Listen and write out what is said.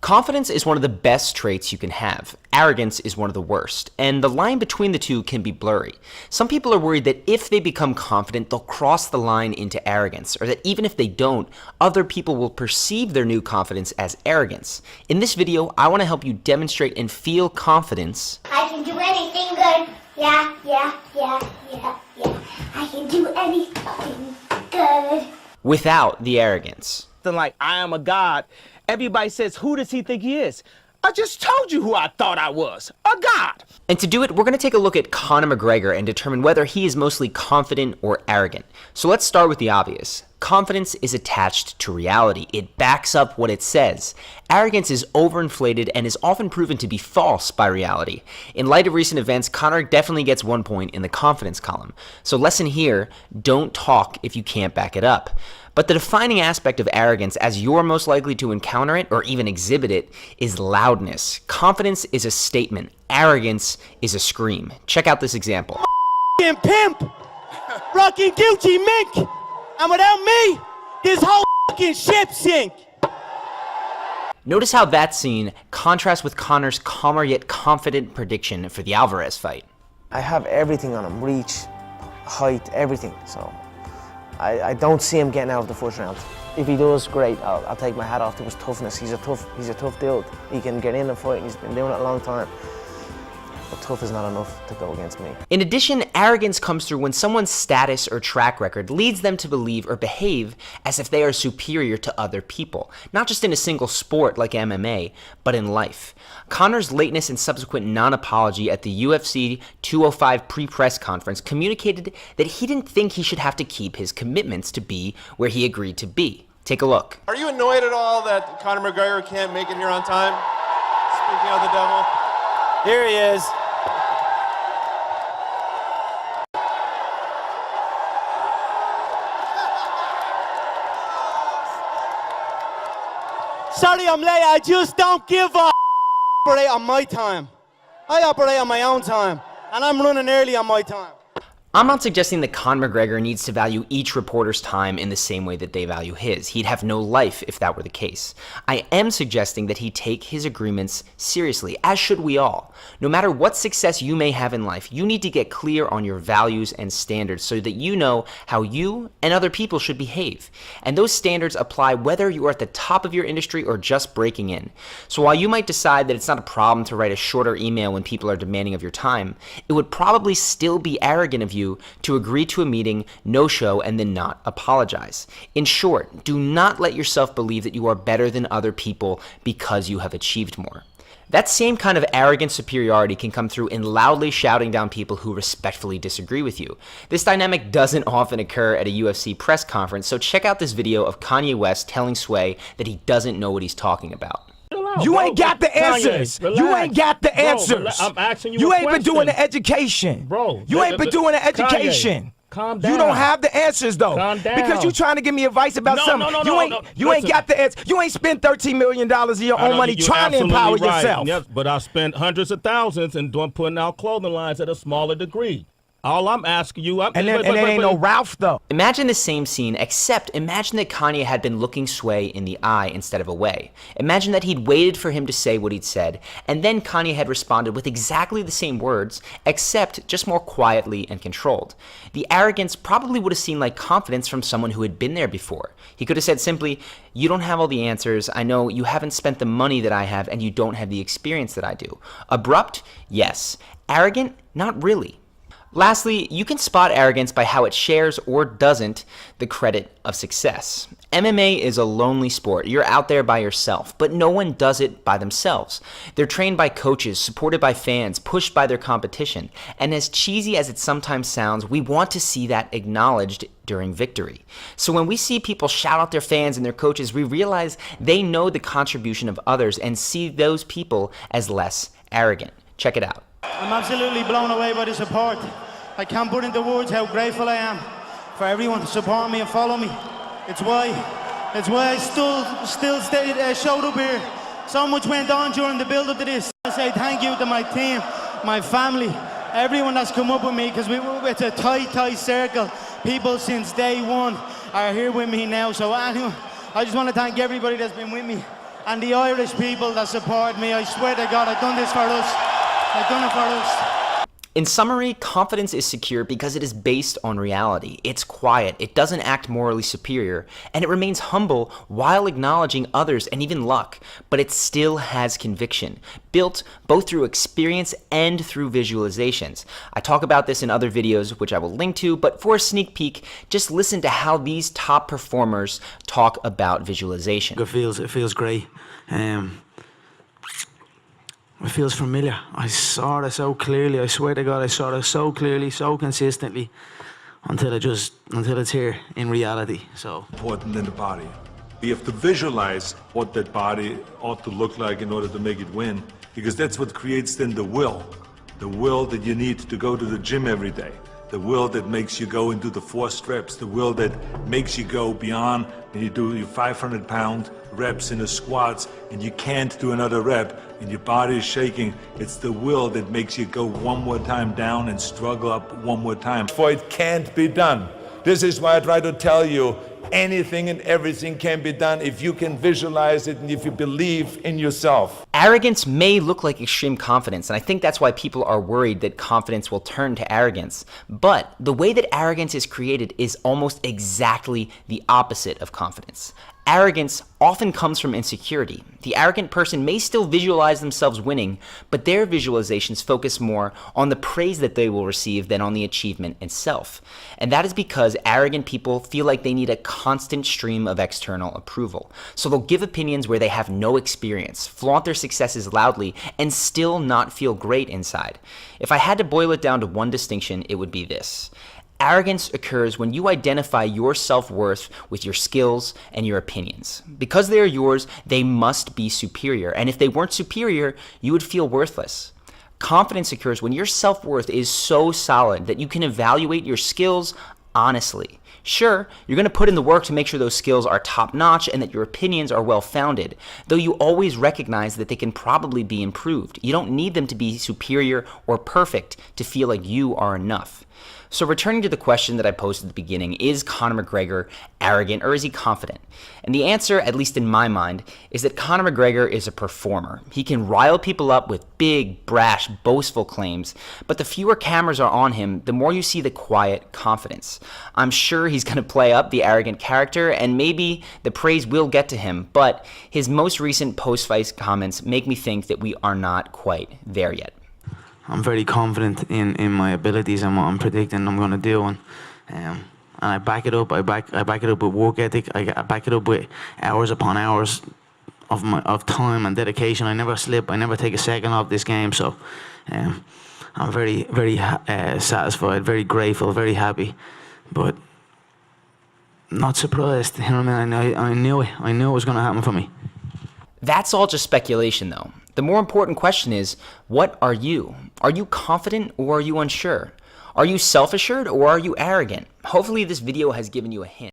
Confidence is one of the best traits you can have. Arrogance is one of the worst, and the line between the two can be blurry. Some people are worried that if they become confident, they'll cross the line into arrogance, or that even if they don't, other people will perceive their new confidence as arrogance. In this video, I want to help you demonstrate and feel confidence. I can do anything good. Yeah. I can do anything good. Without the arrogance. Like, I am a god. Everybody says, who does he think he is? I just told you who I thought I was, a god. And to do it, we're going to take a look at Conor McGregor and determine whether he is mostly confident or arrogant. So let's start with the obvious. Confidence is attached to reality. It backs up what it says. Arrogance is overinflated and is often proven to be false by reality. In light of recent events, Conor definitely gets 1 point in the confidence column. So lesson here, don't talk if you can't back it up. But the defining aspect of arrogance, as you're most likely to encounter it or even exhibit it, is loudness. Confidence is a statement. Arrogance is a scream. Check out this example. Pimp, Rocky Gucci Mink, and without me, this whole fucking ship sink. Notice how that scene contrasts with Conor's calmer yet confident prediction for the Alvarez fight. I have everything on him, reach, height, everything, so I don't see him getting out of the first round. If he does, great, I'll take my hat off to his toughness. He's a tough dude. He can get in and fight, and he's been doing it a long time. But tough is not enough to go against me. In addition, arrogance comes through when someone's status or track record leads them to believe or behave as if they are superior to other people, not just in a single sport like MMA, but in life. Conor's lateness and subsequent non-apology at the UFC 205 pre-press conference communicated that he didn't think he should have to keep his commitments to be where he agreed to be. Take a look. Are you annoyed at all that Conor McGregor can't make it here on time? Speaking of the devil. Here he is. Sorry I'm late, I just don't give a operate on my time. I operate on my own time, and I'm running early on my time. I'm not suggesting that Conor McGregor needs to value each reporter's time in the same way that they value his. He'd have no life if that were the case. I am suggesting that he take his agreements seriously, as should we all. No matter what success you may have in life, you need to get clear on your values and standards so that you know how you and other people should behave. And those standards apply whether you are at the top of your industry or just breaking in. So while you might decide that it's not a problem to write a shorter email when people are demanding of your time, it would probably still be arrogant of you to agree to a meeting, no show, and then not apologize. In short, do not let yourself believe that you are better than other people because you have achieved more. That same kind of arrogant superiority can come through in loudly shouting down people who respectfully disagree with you. This dynamic doesn't often occur at a UFC press conference, so check out this video of Kanye West telling Sway that he doesn't know what he's talking about. You ain't got the answers. You ain't got the answers. I'm asking you. You ain't been doing the education. Bro. You ain't been doing the education. Calm down. You don't have the answers though. Calm down. Because you trying to give me advice about something. You ain't got the answer. You ain't spent $13 million of your own money trying to empower yourself. Yes, but I spent hundreds of thousands and putting out clothing lines at a smaller degree. All I'm asking you, and there ain't no Ralph though. Imagine the same scene, except imagine that Kanye had been looking Sway in the eye instead of away. Imagine that he'd waited for him to say what he'd said, and then Kanye had responded with exactly the same words, except just more quietly and controlled. The arrogance probably would have seemed like confidence from someone who had been there before. He could have said simply, "You don't have all the answers, I know you haven't spent the money that I have, and you don't have the experience that I do." Abrupt? Yes. Arrogant? Not really. Lastly, you can spot arrogance by how it shares or doesn't the credit of success. MMA is a lonely sport. You're out there by yourself, but no one does it by themselves. They're trained by coaches, supported by fans, pushed by their competition. And as cheesy as it sometimes sounds, we want to see that acknowledged during victory. So when we see people shout out their fans and their coaches, we realize they know the contribution of others and see those people as less arrogant. Check it out. I'm absolutely blown away by the support. I can't put into words how grateful I am for everyone to support me and follow me. It's why I still showed up here. So much went on during the build-up to this. I say thank you to my team, my family, everyone that's come up with me, because it's a tight circle. People since day one are here with me now. So anyway, I just want to thank everybody that's been with me. and the Irish people that support me. I swear to God, I've done this for us. I've done it for us. In summary, confidence is secure because it is based on reality. It's quiet, it doesn't act morally superior, and it remains humble while acknowledging others and even luck, but it still has conviction, built both through experience and through visualizations. I talk about this in other videos, which I will link to, but for a sneak peek, just listen to how these top performers talk about visualization. It feels great. It feels familiar. I saw it so clearly. I swear to God, I saw it so clearly, so consistently, until it's here in reality. So important in the body. You have to visualize what that body ought to look like in order to make it win, because that's what creates then the will that you need to go to the gym every day, the will that makes you go into the 4 steps, the will that makes you go beyond and you do your 500-pound reps in the squats and you can't do another rep and your body is shaking. It's the will that makes you go one more time down and struggle up one more time. For it can't be done. This is why I try to tell you, anything and everything can be done if you can visualize it and if you believe in yourself. Arrogance may look like extreme confidence, and I think that's why people are worried that confidence will turn to arrogance. But the way that arrogance is created is almost exactly the opposite of confidence. Arrogance often comes from insecurity. The arrogant person may still visualize themselves winning, but their visualizations focus more on the praise that they will receive than on the achievement itself. And that is because arrogant people feel like they need a constant stream of external approval. So they'll give opinions where they have no experience, flaunt their successes loudly, and still not feel great inside. If I had to boil it down to one distinction, it would be this. Arrogance occurs when you identify your self-worth with your skills and your opinions. Because they are yours, they must be superior. And if they weren't superior, you would feel worthless. Confidence occurs when your self-worth is so solid that you can evaluate your skills honestly. Sure, you're going to put in the work to make sure those skills are top-notch and that your opinions are well-founded, though you always recognize that they can probably be improved. You don't need them to be superior or perfect to feel like you are enough. So returning to the question that I posed at the beginning, is Conor McGregor arrogant or is he confident? And the answer, at least in my mind, is that Conor McGregor is a performer. He can rile people up with big, brash, boastful claims, but the fewer cameras are on him, the more you see the quiet confidence. I'm sure he's going to play up the arrogant character, and maybe the praise will get to him, but his most recent post-fight comments make me think that we are not quite there yet. I'm very confident in my abilities and what I'm predicting I'm going to do, and I back it up. I back it up with work ethic. I back it up with hours upon hours of time and dedication. I never slip. I never take a second off this game. So I'm very satisfied, very grateful, very happy, but not surprised. You know what I mean? I knew it. I knew it was going to happen for me. That's all just speculation, though. The more important question is, what are you? Are you confident or are you unsure? Are you self-assured or are you arrogant? Hopefully this video has given you a hint.